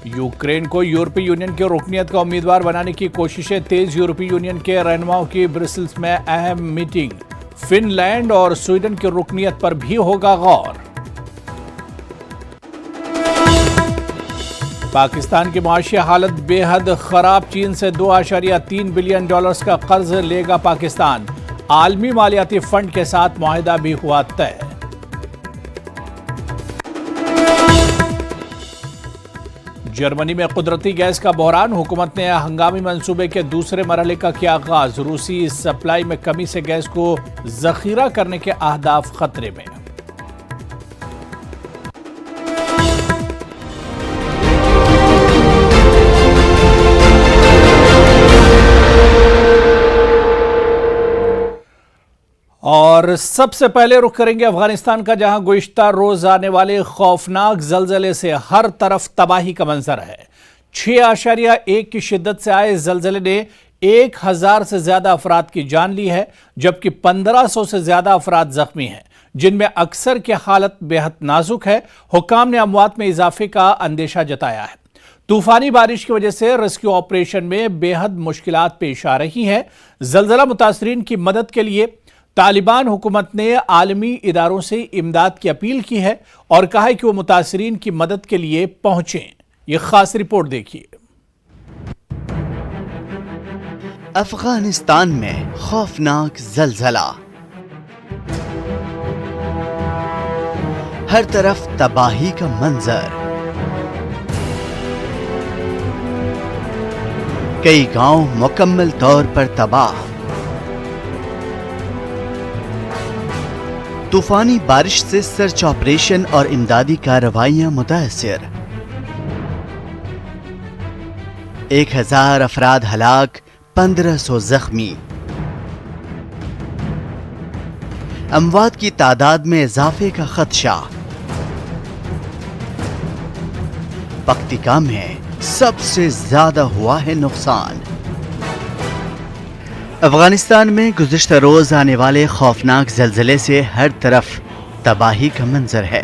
Ukraine को यूरोपीय union की रुकनियत का उम्मीदवार बनाने की कोशिशें तेज। यूरोपीय यूनियन के रहनुमाओं की ब्रसेल्स में अहम मीटिंग। फिनलैंड और स्वीडन की रुकनियत पर भी होगा गौर। पाकिस्तान की माशी हालत बेहद खराब। चीन से $2.3 बिलियन का कर्ज लेगा पाकिस्तान। आलमी मालियाती फंड के साथ मुआहिदा भी हुआ तय। जर्मनी में कुदरती गैस का बहरान। हुकूमत ने हंगामी मंसूबे के दूसरे मरहले का किया आगाज। रूसी सप्लाई में कमी से गैस को जखीरा करने के अहदाफ खतरे में। और सबसे पहले रुख करेंगे अफगानिस्तान का, जहां गुज़िश्ता रोज आने वाले खौफनाक जलजले से हर तरफ तबाही का मंजर है। 6.1 की शिद्दत से आए जलजले ने 1000 से ज्यादा अफराद की जान ली है, जबकि 1500 से ज्यादा अफराद जख्मी हैं, जिनमें अक्सर की हालत बेहद नाजुक है। हुक्काम ने अमवात में इजाफे का अंदेशा जताया है। तूफानी बारिश की वजह से रेस्क्यू ऑपरेशन में बेहद मुश्किलात पेश आ रही हैं। जलजला मुतासरीन की मदद के लिए तालिबान हुकूमत ने आलमी इदारों से इमदाद की अपील की है और कहा है कि वो मुतासरीन की मदद के लिए पहुंचें। ये खास रिपोर्ट देखिए। अफगानिस्तान में खौफनाक जलजला, हर तरफ तबाही का मंजर। कई गांव मुकम्मल तौर पर तबाह। तूफानी बारिश से सर्च ऑपरेशन और इमदादी कार्रवाइयां मुतासिर। 1000 अफराद हलाक, 1500 जख्मी। अमवात की तादाद में इजाफे का खदशा। पक्तिका में सबसे ज्यादा हुआ है नुकसान। अफगानिस्तान में गुज़िश्ता रोज आने वाले खौफनाक जलजले से हर तरफ तबाही का मंजर है।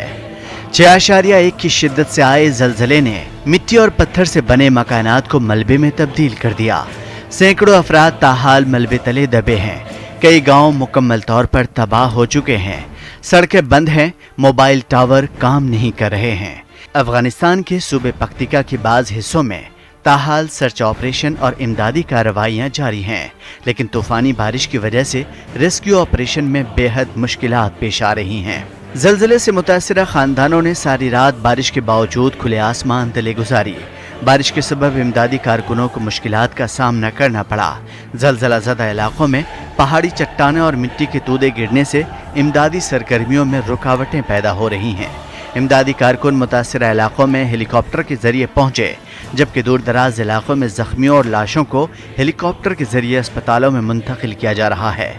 6.1 की शिद्दत से आए जलजले ने मिट्टी और पत्थर से बने मकानात को मलबे में तब्दील कर दिया। सैकड़ों अफराद ताहाल मलबे तले दबे हैं। कई गांव मुकम्मल तौर पर तबाह हो चुके हैं। सड़कें बंद हैं, मोबाइल टावर काम नहीं कर रहे हैं। अफगानिस्तान के सूबे पक्तिका के बाज़ हिस्सों में ताहाल सर्च ऑपरेशन और इमदादी कार्रवाइयां जारी हैं, लेकिन तूफानी बारिश की वजह से रेस्क्यू ऑपरेशन में बेहद मुश्किलात पेश आ रही हैं। जलजले से मुतासिरा खानदानों ने सारी रात बारिश के बावजूद खुले आसमान तले गुजारी। बारिश के सबब इमदादी कारकुनों को मुश्किलात का सामना करना पड़ा। जलजला ज़दा इलाकों में पहाड़ी चट्टानें और मिट्टी के तूदे गिरने से इमदादी सरगर्मियों में रुकावटें पैदा हो रही हैं। इमदादी कारकुन मुतासिरा इलाकों में हेलीकॉप्टर के जरिए पहुंचे, जबकि दूर दराज इलाकों में जख्मियों और लाशों को हेलीकॉप्टर के जरिए अस्पतालों में मुंतकिल किया जा रहा है।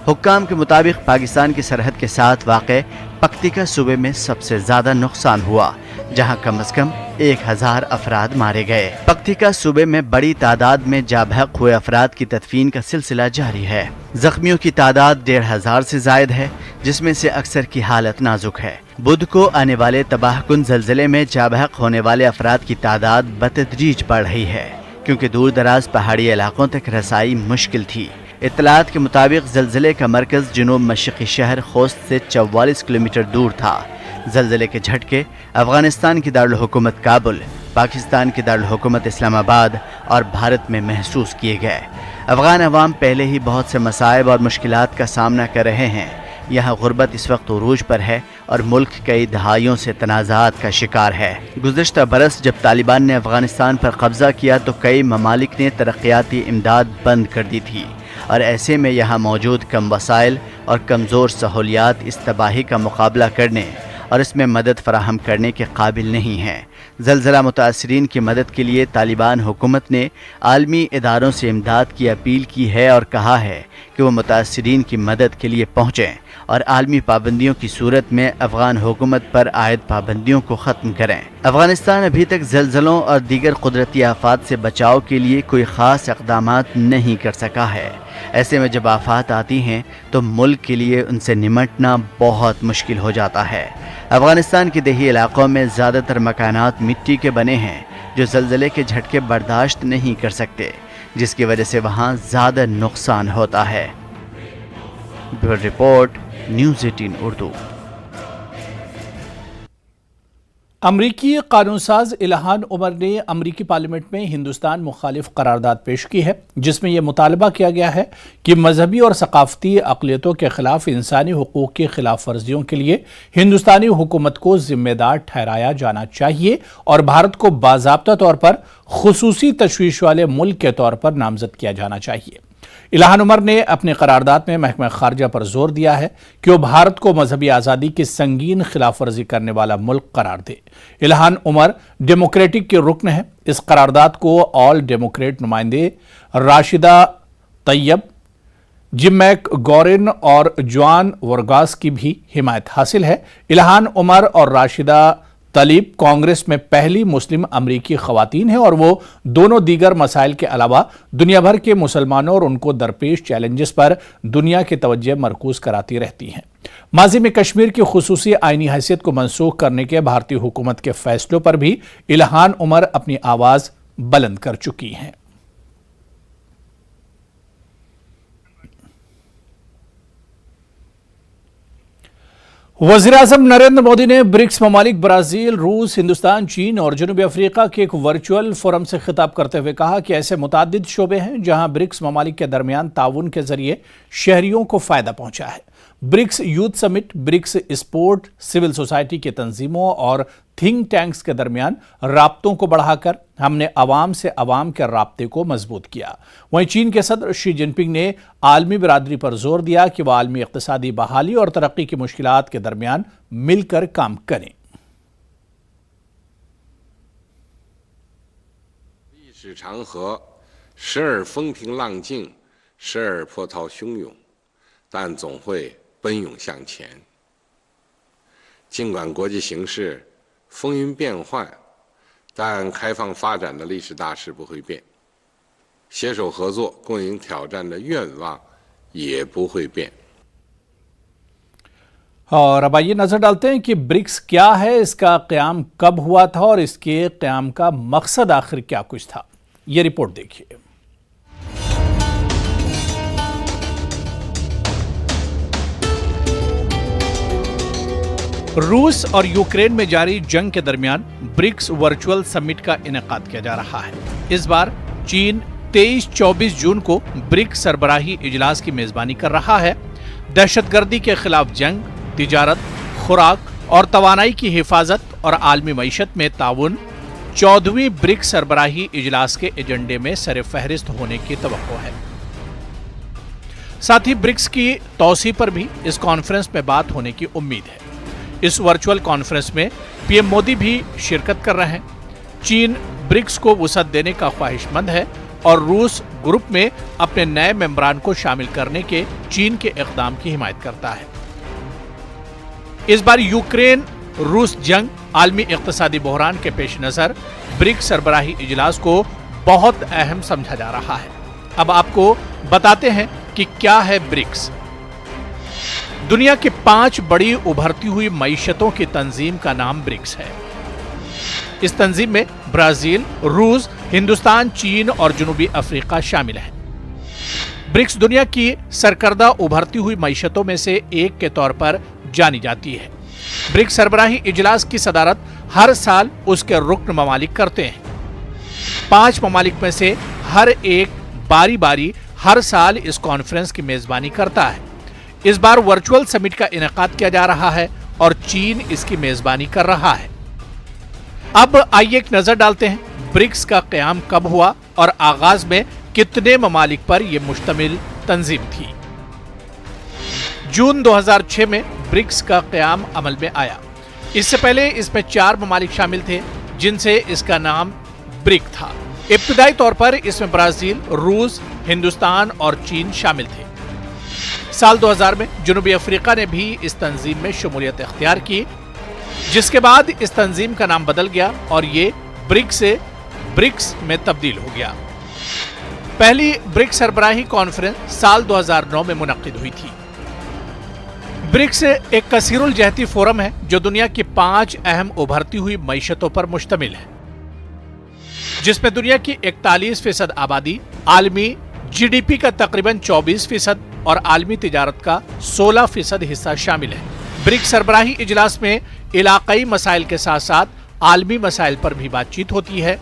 हुक्काम के मुताबिक पाकिस्तान की सरहद के साथ वाक़े पक्तिका सूबे में सबसे ज्यादा नुकसान हुआ, जहां कम से कम 1000 अफराद मारे गए। पक्तिका सूबे में बड़ी तादाद में जाबहक हुए अफराद की तदफीन का सिलसिला जारी है। जख्मियों की तादाद 1500 से जायद है, जिसमें से अक्सर की हालत नाजुक है। बुध को आने वाले तबाहकुन जलजले में जाबहक होने वाले अफराद की तादाद बतदरीज बढ़ रही है, क्योंकि दूर दराज पहाड़ी इलाकों तक रसाई मुश्किल थी। इत्तलात के मुताबिक जलजले का मरकज जुनूब मशरक़ी शहर खोस्त से 44 किलोमीटर दूर था। जलजले के झटके अफगानिस्तान की दारुल हुकूमत काबुल, पाकिस्तान की दारुल हुकूमत इस्लामाबाद और भारत में महसूस किए गए। अफगान अवाम पहले ही बहुत से मसाइब और मुश्किलात का सामना कर रहे हैं। यहाँ गुर्बत इस वक्त उरूज पर है और मुल्क कई दहाइयों से तनाज़ात का शिकार है। गुज़िश्ता बरस जब तालिबान ने अफगानिस्तान पर कब्जा किया तो कई ममालिक ने तरक्याती इमदाद बंद कर दी थी, और ऐसे में यहाँ मौजूद कम वसाइल और कमज़ोर सहूलियात इस तबाही का मुकाबला करने और इसमें मदद फराहम करने के काबिल नहीं हैं। जलजला मुतासरीन की मदद के लिए तालिबान हुकूमत ने आलमी इदारों से इमदाद की अपील की है और कहा है कि वो मुतासरीन की मदद के लिए पहुँचें और आलमी पाबंदियों की सूरत में अफगान हुकूमत पर आयद पाबंदियों को ख़त्म करें। अफगानिस्तान अभी तक जलजलों और दीगर कुदरती आफात से बचाव के लिए कोई ख़ास इक़दामात नहीं कर सका है। ऐसे में जब आफात आती हैं तो मुल्क के लिए उनसे निमटना बहुत मुश्किल हो जाता है। अफगानिस्तान के देही इलाकों में ज़्यादातर मकानात मिट्टी के बने हैं, جو زلزلے کے جھٹکے برداشت نہیں کر سکتے، جس کی وجہ سے وہاں زیادہ نقصان ہوتا ہے۔ Bureau report, news 18 Urdu. امریکی قانون ساز الہان عمر نے امریکی پارلیمنٹ میں ہندوستان مخالف قرارداد پیش کی ہے، جس میں یہ مطالبہ کیا گیا ہے کہ مذہبی اور ثقافتی اقلیتوں کے خلاف انسانی حقوق کی خلاف ورزیوں کے لیے ہندوستانی حکومت کو ذمہ دار ٹھہرایا جانا چاہیے اور بھارت کو باضابطہ طور پر خصوصی تشویش والے ملک کے طور پر نامزد کیا جانا چاہیے۔ الہان عمر نے اپنے قرارداد میں محکمہ خارجہ پر زور دیا ہے کہ وہ بھارت کو مذہبی آزادی کی سنگین خلاف ورزی کرنے والا ملک قرار دے۔ الہان عمر ڈیموکریٹک کے رکن ہیں۔ اس قرارداد کو آل ڈیموکریٹ نمائندے راشدہ طیب، جم میک گورن اور جوان ورگاس کی بھی حمایت حاصل ہے۔ الہان عمر اور راشدہ طلیب کانگریس میں پہلی مسلم امریکی خواتین ہیں اور وہ دونوں دیگر مسائل کے علاوہ دنیا بھر کے مسلمانوں اور ان کو درپیش چیلنجز پر دنیا کی توجہ مرکوز کراتی رہتی ہیں۔ ماضی میں کشمیر کی خصوصی آئینی حیثیت کو منسوخ کرنے کے بھارتی حکومت کے فیصلوں پر بھی الہان عمر اپنی آواز بلند کر چکی ہیں۔ وزیراعظم نریندر مودی نے برکس ممالک برازیل، روس، ہندوستان، چین اور جنوبی افریقہ کے ایک ورچوئل فورم سے خطاب کرتے ہوئے کہا کہ ایسے متعدد شعبے ہیں جہاں برکس ممالک کے درمیان تعاون کے ذریعے شہریوں کو فائدہ پہنچا ہے۔ BRICS youth summit, BRICS sport, civil society کی تنظیموں اور تھنک ٹینکس کے درمیان رابطوں کو بڑھا کر ہم نے عوام سے عوام کے رابطے کو مضبوط کیا۔ وہیں چین کے صدر شی جن پنگ نے عالمی برادری پر زور دیا کہ وہ عالمی اقتصادی بحالی اور ترقی کی مشکلات کے درمیان مل کر کام کریں۔尽管国际形势风云变幻，但开放发展的历史大势不会变，携手合作共赢挑战的愿望也不会变。اور اب آئیے نظر ڈالتے ہیں کہ برکس کیا ہے، اس کا قیام کب ہوا تھا اور اس کے قیام کا مقصد آخر کیا کچھ تھا۔ یہ رپورٹ دیکھیے۔ روس اور یوکرین میں جاری جنگ کے درمیان برکس ورچوئل سمٹ کا انعقاد کیا جا رہا ہے۔ اس بار چین 23-24 جون کو برکس سربراہی اجلاس کی میزبانی کر رہا ہے۔ دہشت گردی کے خلاف جنگ، تجارت، خوراک اور توانائی کی حفاظت اور عالمی معیشت میں تعاون 14ویں برکس سربراہی اجلاس کے ایجنڈے میں سر فہرست ہونے کی توقع ہے۔ ساتھ ہی برکس کی توسیع پر بھی اس کانفرنس میں بات ہونے کی امید ہے۔ اس ورچوئل کانفرنس میں پی ایم مودی بھی شرکت کر رہے ہیں۔ چین برکس کو وسعت دینے کا خواہش مند ہے اور روس گروپ میں اپنے نئے ممبران کو شامل کرنے کے چین کے اقدام کی حمایت کرتا ہے۔ اس بار یوکرین روس جنگ عالمی اقتصادی بحران کے پیش نظر برکس سربراہی اجلاس کو بہت اہم سمجھا جا رہا ہے۔ اب آپ کو بتاتے ہیں کہ کیا ہے برکس۔ دنیا کی 5 بڑی ابھرتی ہوئی معیشتوں کی تنظیم کا نام برکس ہے۔ اس تنظیم میں برازیل، روس، ہندوستان، چین اور جنوبی افریقہ شامل ہیں۔ برکس دنیا کی سرکردہ ابھرتی ہوئی معیشتوں میں سے ایک کے طور پر جانی جاتی ہے۔ برکس سربراہی اجلاس کی صدارت ہر سال اس کے رکن ممالک کرتے ہیں۔ 5 ممالک میں سے ہر ایک باری باری ہر سال اس کانفرنس کی میزبانی کرتا ہے۔ اس بار ورچوئل سمٹ کا انعقاد کیا جا رہا ہے اور چین اس کی میزبانی کر رہا ہے۔ اب آئیے ایک نظر ڈالتے ہیں برکس کا قیام کب ہوا اور آغاز میں کتنے ممالک پر یہ مشتمل تنظیم تھی۔ جون 2006 میں برکس کا قیام عمل میں آیا۔ اس سے پہلے اس میں 4 ممالک شامل تھے جن سے اس کا نام برک تھا۔ ابتدائی طور پر اس میں برازیل، روس، ہندوستان اور چین شامل تھے۔ سال 2000 میں جنوبی افریقہ نے بھی اس تنظیم میں شمولیت اختیار کی، جس کے بعد اس تنظیم کا نام بدل گیا اور یہ برک سے برکس میں تبدیل ہو گیا۔ پہلی برک سربراہی کانفرنس سال 2009 میں منعقد ہوئی تھی۔ برکس ایک کثیر الجہتی فورم ہے جو دنیا کی 5 اہم ابھرتی ہوئی معیشتوں پر مشتمل ہے۔ जिसमें दुनिया की 41% आबादी, आलमी जीडीपी का तकरीबन 24% और आलमी तिजारत का 16% हिस्सा शामिल है। ब्रिक्स सरबराही इजलास में इलाकाई मसाइल के साथ साथ आलमी मसाइल पर भी बातचीत होती है।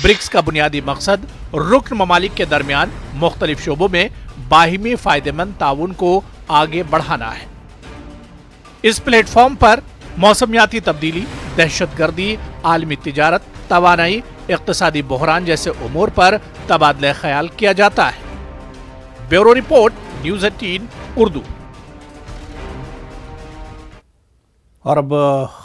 ब्रिक्स का बुनियादी मकसद रुकन ममालिक के दरमियान मुख्तलिफ शोबों में बाहिमी फायदेमंद ताउन को आगे बढ़ाना है। इस प्लेटफॉर्म पर मौसमियाती तब्दीली, दहशतगर्दी, आलमी तिजारत, तवानाई, इक्तिसादी बहरान जैसे उमूर पर तबादला ख्याल किया जाता है। Bureau report, news 18 Urdu. और अब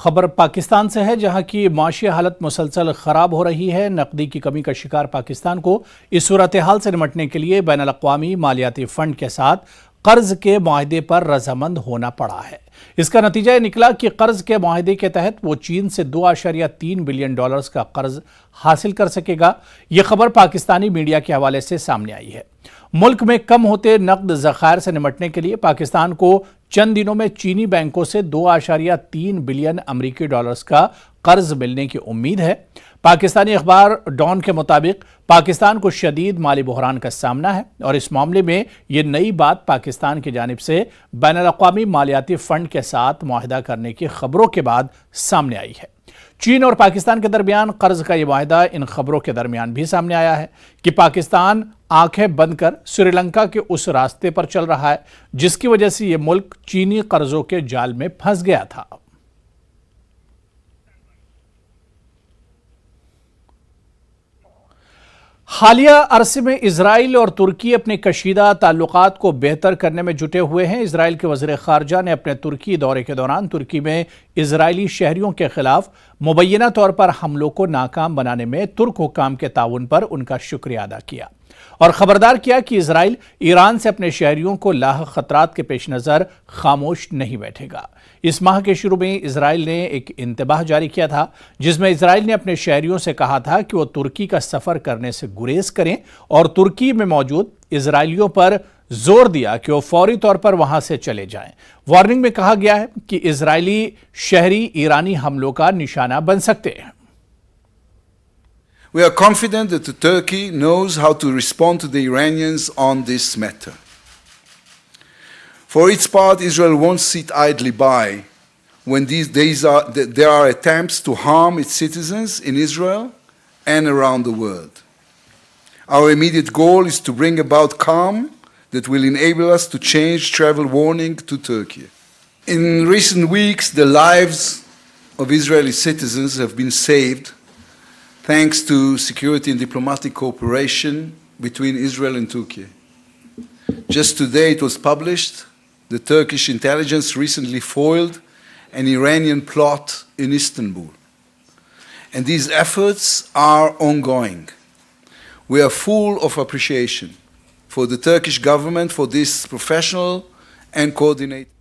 खबर पाकिस्तान से है, जहां की माशी हालत मुसलसल ख़राब हो रही है। नकदी की कमी का शिकार पाकिस्तान को इस सूरत हाल से निपटने के लिए बैनुल अक़वामी मालियाती फ़ंड के साथ कर्ज के मुआहदे पर रजामंद होना पड़ा है। इसका नतीजा ये निकला कि कर्ज के मुआहदे के तहत वो चीन से $2.3 बिलियन का कर्ज हासिल कर सकेगा। ये खबर पाकिस्तानी मीडिया के हवाले से सामने आई है। मुल्क में कम होते नकद ज़खायर से निपटने के लिए पाकिस्तान को चंद दिनों में चीनी बैंकों से $2.3 बिलियन का कर्ज मिलने की उम्मीद है। पाकिस्तानी अखबार डॉन के मुताबिक पाकिस्तान को शदीद माली बहरान का सामना है और इस मामले में ये नई बात पाकिस्तान की जानिब से बैनुल अक़वामी मालियाती फ़ंड के साथ मुआहदा करने की खबरों के बाद सामने आई है। चीन और पाकिस्तान के दरमियान कर्ज का ये मुआहदा इन खबरों के दरमियान भी सामने आया है कि पाकिस्तान आंखें बंद कर श्रीलंका के उस रास्ते पर चल रहा है जिसकी वजह से ये मुल्क चीनी कर्जों के जाल में फंस गया था। हालिया अरसे में इजराइल और तुर्की अपने कशीदा ताल्लुकात को बेहतर करने में जुटे हुए हैं। इजराइल के वज़ीर ख़ारजा ने अपने तुर्की दौरे के दौरान तुर्की में इजरायली शहरियों के खिलाफ मुबैना तौर पर हमलों को नाकाम बनाने में तुर्क हुक्काम के ताउन पर उनका शुक्रिया अदा किया और खबरदार किया कि इजराइल ईरान से अपने शहरियों को लाहक खतरात के पेश नज़र खामोश नहीं बैठेगा। इस माह के शुरू में इजराइल ने एक इंतबाह जारी किया था जिसमें इजराइल ने अपने शहरियों से कहा था कि वो तुर्की का सफ़र करने से गुरेज करें और तुर्की में मौजूद इजराइलियों पर जोर दिया कि वो फौरी तौर पर वहां से चले जाएं। वार्निंग में कहा गया है कि इजरायली शहरी ईरानी हमलों का निशाना बन सकते हैं। We are confident that Turkey knows how to respond to the Iranians on this matter. For its part, Israel won't sit idly by when there are attempts to harm its citizens in Israel and around the world. Our immediate goal is to bring about calm that will enable us to change travel warning to Turkey. In recent weeks, the lives of Israeli citizens have been saved thanks to security and diplomatic cooperation between Israel and Turkey. Just today it was published that Turkish intelligence recently foiled an Iranian plot in Istanbul. And these efforts are ongoing. We are full of appreciation for the Turkish government for this professional and coordinated.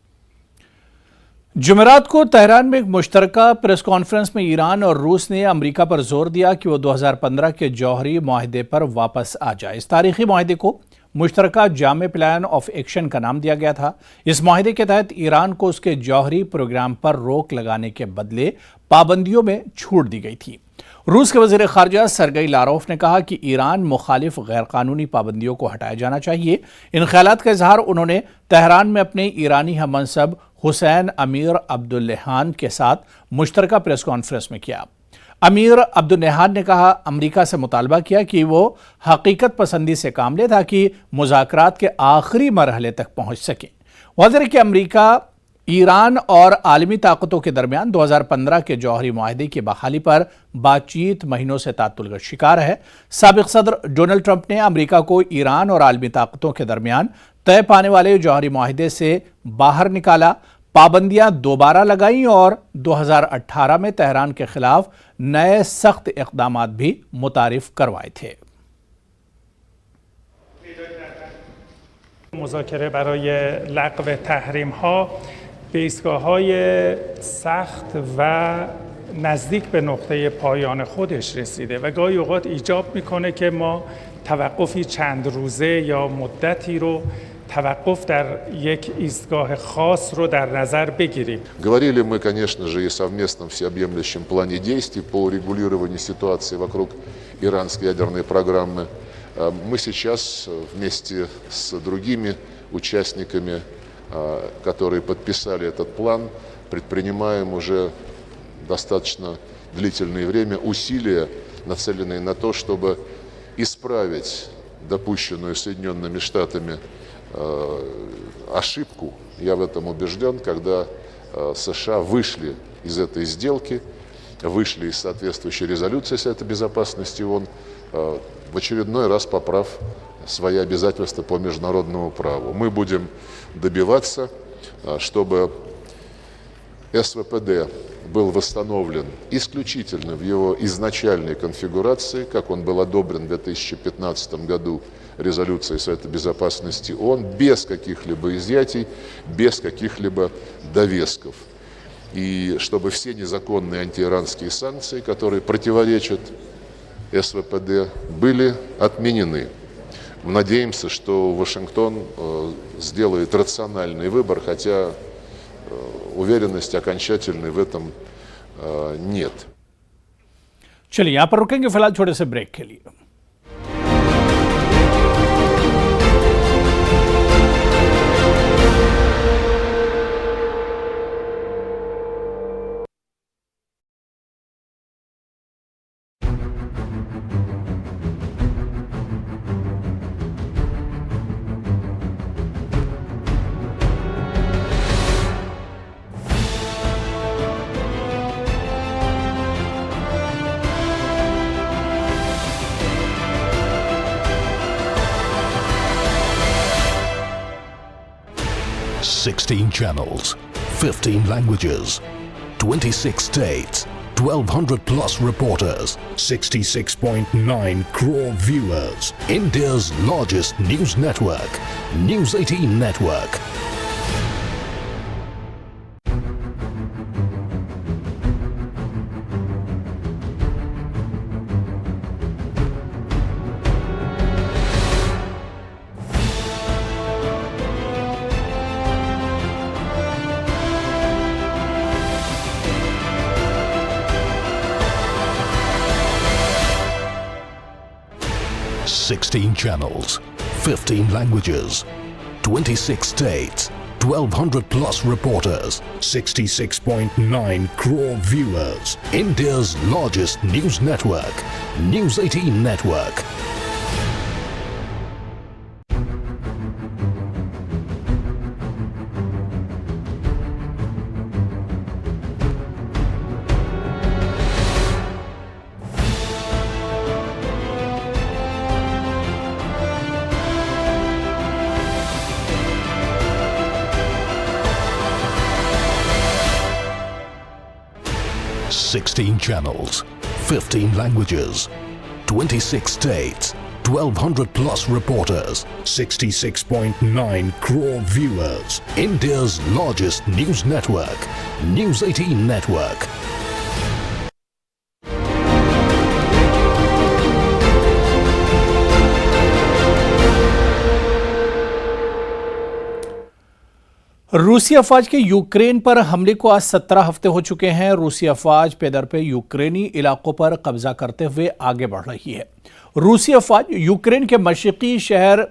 जुमेरात को Tehran में एक मुश्तरका press conference में Iran और रूस ने America पर जोर दिया कि वो 2015 के जौहरी मुआहदे पर वापस आ जाए। इस तारीखी मुआहदे को मुश्तरका जामे प्लान ऑफ एक्शन का नाम दिया गया था। इस मुआहदे के तहत ईरान को उसके जौहरी प्रोग्राम पर रोक लगाने के बदले पाबंदियों में छूट दी गई थी। रूस के वज़ीर ख़ारजा सरगई लारोफ ने कहा कि ईरान मुखालिफ गैरकानूनी पाबंदियों को हटाया जाना चाहिए। इन ख्यालात का इजहार उन्होंने तेहरान में अपने ईरानी हममनसब हुसैन अमीर अब्दुल्लेहान के साथ मुश्तरका प्रेस कॉन्फ्रेंस में किया। अमीर अब्दुल्लेहान ने कहा अमेरिका से मुतालबा किया कि वो हकीकत पसंदी से काम ले ताकि मुज़ाकरात के आखिरी मरहले तक पहुँच सकें। वाज़ेह है कि अमेरिका ईरान और आलमी ताकतों के दरमियान 2015 के जौहरी मुआहदे की बहाली पर बातचीत महीनों से तातुल का शिकार है। साबिक़ सदर डोनाल्ड ट्रंप ने अमेरिका को ईरान और आलमी ताकतों के दरमियान तय पाने वाले जौहरी मुआहदे से बाहर निकाला, पाबंदियां दोबारा लगाईं और 2018 में तेहरान के खिलाफ नए सख्त इक़दामात भी मुतारिफ करवाए थे। مذاکره برای لغو تحریم‌ها به ایستگاه‌های سخت و نزدیک به نقطه پایان خودش رسیده و گاهی اوقات ایجاب می‌کنه که ما توقفی چند روزه یا مدتی رو توقف در یک ایستگاه خاص رو در نظر بگیریم. Говорили мы, конечно же, и совместном всеобъемлющем плане действий по урегулированию ситуации вокруг иранской ядерной программы. Мы сейчас вместе с другими участниками, которые подписали этот план, предпринимаем уже достаточно длительное время усилия, нацеленные на то, чтобы исправить допущенную Соединенными Штатами ошибку. Я в этом убежден, когда США вышли из этой сделки, вышли из соответствующей резолюции Совета Безопасности ООН, в очередной раз поправ свои обязательства по международному праву. Мы будем добиваться, чтобы СВПД был восстановлен исключительно в его изначальной конфигурации, как он был одобрен в 2015 году резолюцией Совета Безопасности ООН, без каких-либо изъятий, без каких-либо довесков. И чтобы все незаконные антииранские санкции, которые противоречат СВПД, были отменены. Мы надеемся, что Вашингтон сделает рациональный выбор, хотя уверенности окончательной в этом нет. चलिए यहाँ पर रुकेंगे फिलहाल छोटे से ब्रेक के लिए. Sixteen channels, 15 languages, 26 states, 1,200 plus reporters, 66.9 crore viewers. India's largest news network, News 18 Network. Sixteen channels, 15 languages, 26 states, 1,200 plus reporters, 66.9 crore viewers. India's largest news network, News 18 Network. Sixteen channels, 15 languages, 26 states, 1,200 plus reporters, 66.9 crore viewers. India's largest news network, News 18 Network. रूसी अफवाज के Ukraine पर हमले को आज 17 हफ्ते हो चुके हैं. रूसी अफवाज पेदर पे यूक्रेनी इलाकों पर कब्जा करते हुए आगे बढ़ रही है. रूसी अफवाज यूक्रेन के मशरकी शहर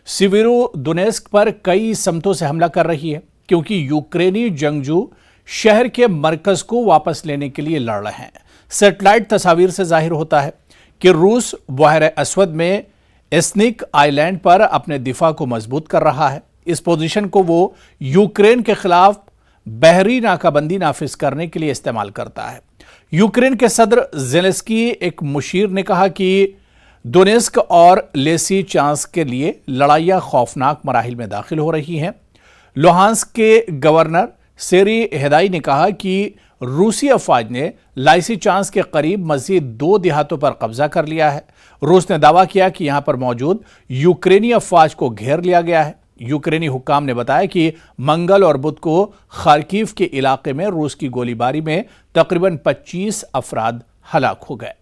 सिवीरोडोनेस्क पर कई समतों से हमला कर रही है, क्योंकि यूक्रेनी जंगजू शहर के मरकज को वापस लेने के लिए लड़ रहे हैं. सैटेलाइट तस्वीर से जाहिर होता है कि रूस बहर अस्वद में एस्निक आइलैंड पर अपने दिफा को मजबूत कर रहा है. इस पोजीशन को वो यूक्रेन के खिलाफ बहरी नाकाबंदी नाफिज करने के लिए इस्तेमाल करता है. यूक्रेन के सदर ज़ेलेंस्की एक मुशीर ने कहा कि डोनेस्क और लिसिचांस्क के लिए लड़ाइयाँ खौफनाक मराहिल में दाखिल हो रही हैं. लुहांस्क के गवर्नर सेरी हेदाई ने कहा कि रूसी अफवाज ने लिसिचांस्क के करीब मजीद 2 देहातों पर कब्जा कर लिया है. रूस ने दावा किया कि यहां पर मौजूद यूक्रेनी अफवाज को घेर लिया गया है. यूक्रेनी हुक्काम ने बताया कि मंगल और बुध को खार्किव के इलाके में रूस की गोलीबारी में तकरीबन 25 अफराद हलाक हो गए.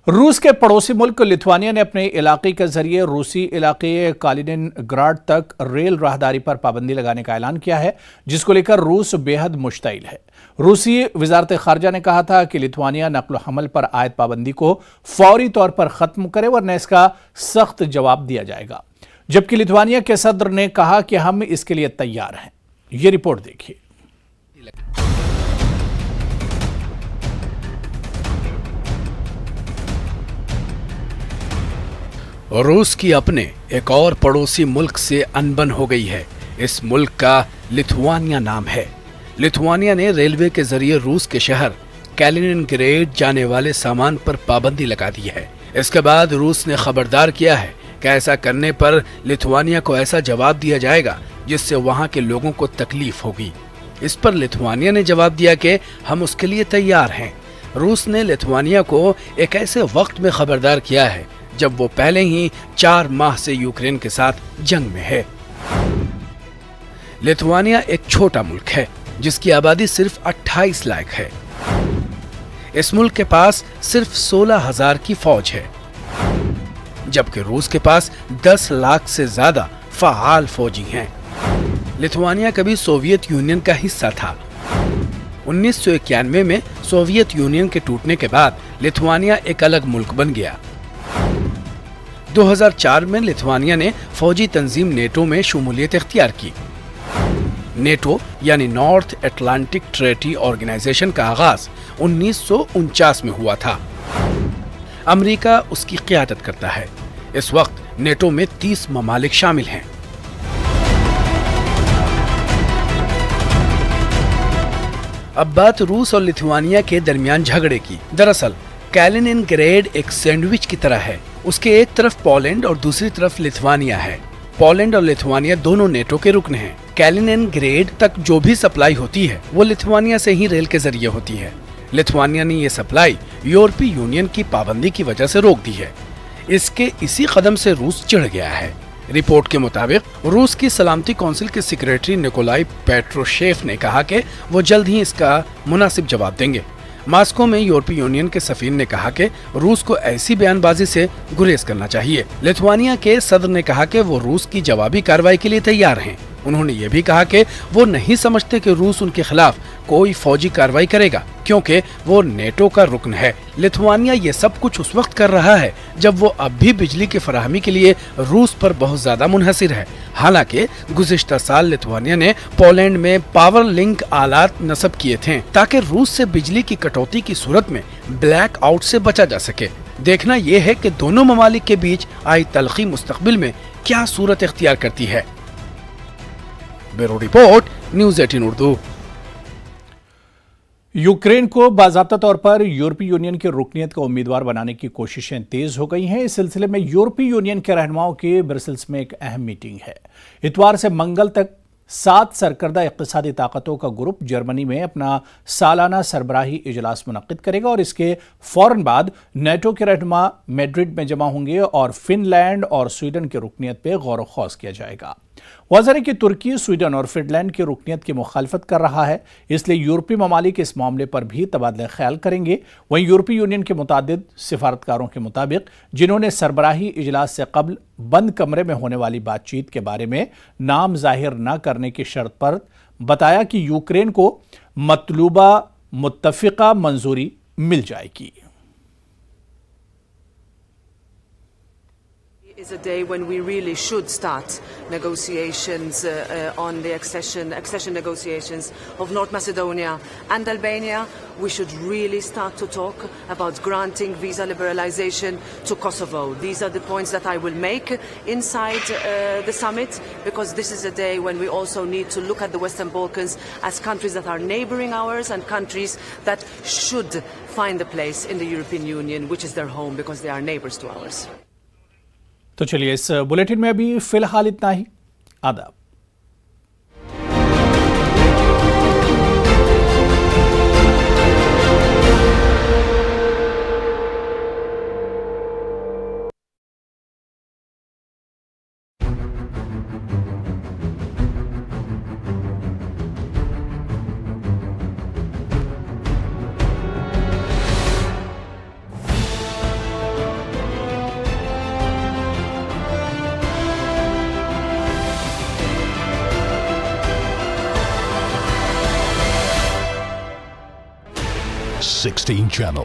रूस के पड़ोसी मुल्क लिथुआनिया ने अपने इलाके के जरिए रूसी इलाके कालिनिनग्राड तक रेल राहदारी पर पाबंदी लगाने का ऐलान किया है, जिसको लेकर रूस बेहद मुश्तइल है। रूसी वजारत खारजा ने कहा था कि लिथुआनिया नक्ल हमल पर आयद पाबंदी को फौरी तौर पर खत्म करे, वरना इसका सख्त जवाब दिया जाएगा। जबकि लिथुआनिया के सदर ने कहा कि हम इसके लिए तैयार हैं। ये रिपोर्ट देखिए। रूस की अपने एक और पड़ोसी मुल्क से अनबन हो गई है। इस मुल्क का लिथुआनिया नाम है। लिथुआनिया ने रेलवे के जरिए रूस के शहर कैलिनिनग्रेड जाने वाले सामान पर पाबंदी लगा दी है। इसके बाद रूस ने खबरदार किया है कि ऐसा करने पर लिथुआनिया को ऐसा जवाब दिया जाएगा जिससे वहां के लोगों को तकलीफ होगी। इस पर लिथुआनिया ने जवाब दिया कि हम उसके लिए तैयार हैं। रूस ने लिथुआनिया को एक ऐसे वक्त में खबरदार किया है जब वो पहले ही 4 माह से यूक्रेन के साथ जंग में है। लिथुआनिया एक छोटा मुल्क है जिसकी आबादी सिर्फ 28 लाख है। इस मुल्क के पास सिर्फ 16,000 की फौज है, जबकि रूस के पास 10 लाख से ज्यादा फाल फौजी हैं। लिथुआनिया कभी सोवियत यूनियन का हिस्सा था। 1991 में सोवियत यूनियन के टूटने के बाद लिथुआनिया एक अलग मुल्क बन गया। 2004 में लिथुआनिया ने फौजी तंजीम नेटो में शमूलियत इख्तियार की। नेटो यानी नॉर्थ अटलांटिक ट्रेटी ऑर्गेनाइजेशन का आगाज 1949 में हुआ था। अमेरिका उसकी क़ियादत करता है। इस वक्त नेटो में 30 ममालिक शामिल हैं। अब बात रूस और लिथुआनिया के दरमियान झगड़े की। दरअसल कैलिनिनग्रेड एक सैंडविच की तरह है। उसके एक तरफ पोलैंड और दूसरी तरफ लिथुआनिया है। पोलैंड और लिथुआनिया दोनों नेटो के रुकन हैं। कैलिनिनग्रेड तक जो भी सप्लाई होती है वो लिथुआनिया से ही रेल के जरिए होती है। लिथुआनिया ने ये सप्लाई यूरोपीय यूनियन की पाबंदी की वजह से रोक दी है। इसके इसी कदम से रूस चिढ़ गया है। रिपोर्ट के मुताबिक रूस की सलामती कौंसिल के सेक्रेटरी निकोलाई पेट्रोशेव ने कहा कि वो जल्द ही इसका मुनासिब जवाब देंगे। मास्को में यूरोपीय यूनियन के सफीर ने कहा कि रूस को ऐसी बयानबाजी से गुरेज करना चाहिए। लिथुआनिया के सदर ने कहा कि वो रूस की जवाबी कार्रवाई के लिए तैयार हैं। उन्होंने ये भी कहा कि वो नहीं समझते कि रूस उनके खिलाफ कोई फौजी कार्रवाई करेगा, क्योंकि वो नेटो का रुकन है। लिथुआनिया ये सब कुछ उस वक्त कर रहा है जब वो अब भी बिजली की फराहमी के लिए रूस पर बहुत ज्यादा मुनहसिर है। हालांकि गुज़िश्ता साल लिथुआनिया ने पोलैंड में पावर लिंक आलात नस्ब किए थे ताकि रूस से बिजली की कटौती की सूरत में ब्लैक आउट से बचा जा सके। देखना यह है कि दोनों ममालिक के बीच आई तलखी मुस्तकबिल में क्या सूरत इख्तियार करती है। Bureau report, news 18 Urdu. Ukraine को बाज़ाब्ता तौर पर यूरोपीय यूनियन की रुकनीत का उम्मीदवार बनाने की कोशिशें तेज हो गई हैं। इस सिलसिले में यूरोपीय यूनियन के रहनुमाओं की ब्रसेल्स में एक अहम मीटिंग है। इतवार से मंगल तक 7 सरकर्दा इक़्तिसादी ताकतों का ग्रुप जर्मनी में अपना सालाना सरबराही इजलास मुनक्किद करेगा और इसके फौरन बाद नेटो के रहनुमा मैड्रिड में जमा होंगे और फिनलैंड और स्वीडन की रुकनीत पर गौर व खौज किया जाएगा। वाज़ह है कि तुर्की, स्वीडन और फिनलैंड की रुकनीत की मुखालफत कर रहा है, इसलिए यूरोपीय ममालिक इस मामले पर भी तबादला ख्याल करेंगे। वहीं यूरोपीय यूनियन के मुतादिद सिफारतकारों के मुताबिक जिन्होंने सरबराही इजलास से कबल बंद कमरे में होने वाली बातचीत के बारे में नाम जाहिर न करने की शर्त पर बताया कि यूक्रेन को मतलूबा मुत्तफ़िका मंजूरी मिल जाएगी। Is a day when we really should start negotiations on the accession negotiations of North Macedonia and Albania. We should really start to talk about granting visa liberalization to Kosovo. These are the points that I will make inside the summit, because this is a day when we also need to look at the Western Balkans as countries that are neighboring ours and countries that should find a place in the European Union, which is their home because they are neighbors to ours. तो चलिए, इस bulletin में अभी फिलहाल इतना ही। आदाब। 16 channels.